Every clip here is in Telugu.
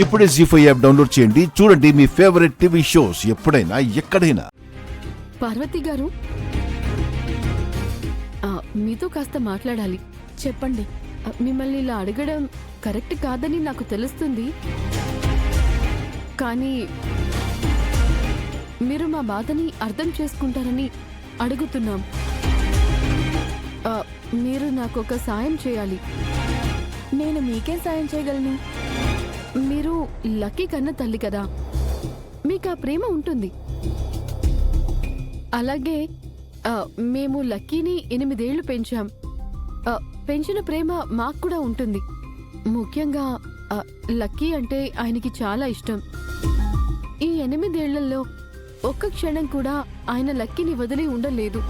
ఇప్పుడే జీ5 యాప్ డౌన్లోడ్ చేయండి. చూడండి మీ ఫేవరెట్ టీవీ షోస్ ఎప్పుడైనా ఎక్కడైనా. పార్వతి గారు, మీతో కాస్త మాట్లాడాలి. చెప్పండి. మిమ్మల్ని ఇలా అడగడం కరెక్ట్ కాదని నాకు తెలుస్తుంది, కానీ మీరు మా బాధని అర్థం చేసుకుంటారని అడుగుతున్నాం. మీరు నాకు ఒక సాయం చేయాలి. నేను మీకేం సాయం చేయగలను? మీరు లక్కీ కన్న తల్లి కదా, మీకు ఆ ప్రేమ ఉంటుంది. అలాగే మేము లక్కీని 8 ఏళ్లు పెంచాం. పెంచిన ప్రేమ మాకు కూడా ఉంటుంది. ముఖ్యంగా లక్కీ అంటే ఆయనకి చాలా ఇష్టం. ఈ 8 ఏళ్లలో ఒక్క క్షణం కూడా ఆయన లక్కీని వదిలి ఉండలేదు.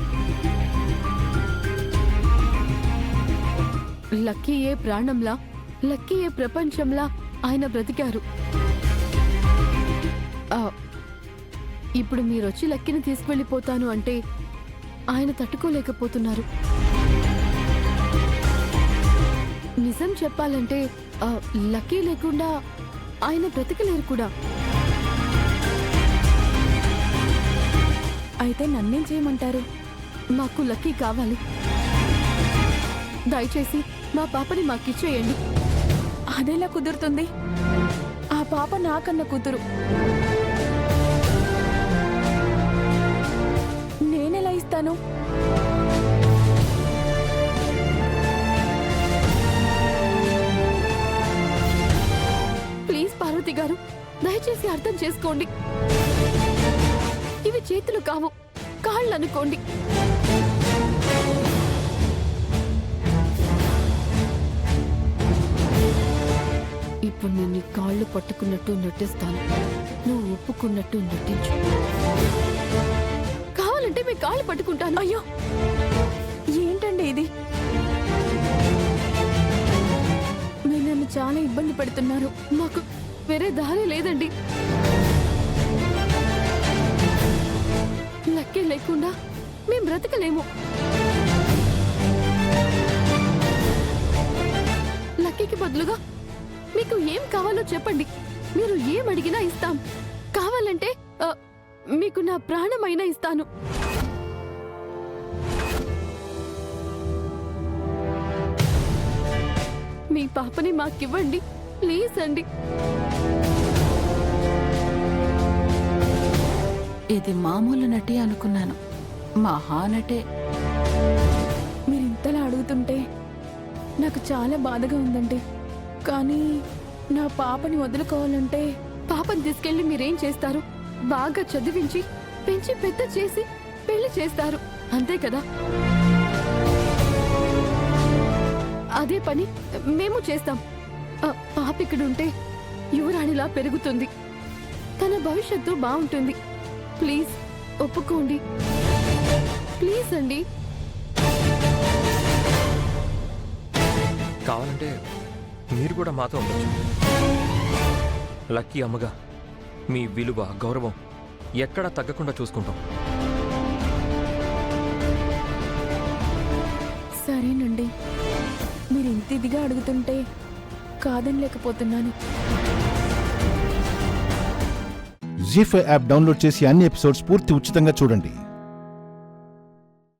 లక్కీ ఏ ప్రాణంలా, లక్కీ ఏ ప్రపంచంలా ఆయన బ్రతికారు. ఇప్పుడు మీరొచ్చి లక్కీని తీసుకువెళ్ళిపోతాను అంటే ఆయన తట్టుకోలేకపోతున్నారు. నిజం చెప్పాలంటే లక్కీ లేకుండా ఆయన బ్రతకలేరు కూడా. అయితే నన్నేం చేయమంటారు? మాకు లక్కీ కావాలి. దయచేసి మా పాపని మాకిచ్చేయండి. అదెలా కుదురుతుంది? ఆ పాప నాకన్న కూతురు. నేనెలా ఇస్తాను? ప్లీజ్ పార్వతి గారు, దయచేసి అర్థం చేసుకోండి. ఇవి చేతులు కావు, కాళ్ళు అనుకోండి. ఇప్పుడు నేను నీ కాళ్ళు పట్టుకున్నట్టు నటిస్తాను, నువ్వు ఒప్పుకున్నట్టు నటించు. కావాలంటే మీ కాళ్ళు పట్టుకుంటాను. అయ్యో, ఏంటండి ఇది? మీరు నన్ను చాలా ఇబ్బంది పెడుతున్నారు. మాకు వేరే దారి లేదండి. లక్కీ లేకుండా మేం బ్రతకలేము. లక్కీకి బదులుగా మీకు ఏం కావాలో చెప్పండి, మీరు ఏం అడిగినా ఇస్తాం. కావాలంటే మీకు నా ప్రాణమైనా ఇస్తాను. మీ పాపని మాకివ్వండి ప్లీజ్ అండి. ఇది మామూలు నటి అనుకున్నాను, మహానటే. మీరు ఇంతలా అడుగుతుంటే నాకు చాలా బాధగా ఉందండి. కానీ నా పాపని వదులుకోవాలంటే పాపని తీసుకెళ్లి మీరేం చేస్తారు? బాగా చదివించి పెంచి పెద్ద చేసి పెళ్లి చేస్తారు, అంతే కదా? అదే పని మేము చేస్తాం. పాప ఇక్కడుంటే యువరాణిలా పెరుగుతుంది, తన భవిష్యత్తు బాగుంటుంది. ప్లీజ్ ఒప్పుకోండి, ప్లీజ్ అండి. కావాలంటే మీరు కూడా మాతో ఉండొచ్చు. లక్కీ అమ్మగా మీ విలువ, గౌరవం ఎక్కడా తగ్గకుండా చూసుకుంటాం. సరేనండి, మీరు ఇంత ఇదిగా అడుగుతుంటే కాదనలేకపోతున్నాను. జీ5 యాప్ డౌన్లోడ్ చేసి అన్ని ఎపిసోడ్స్ పూర్తి ఉచితంగా చూడండి.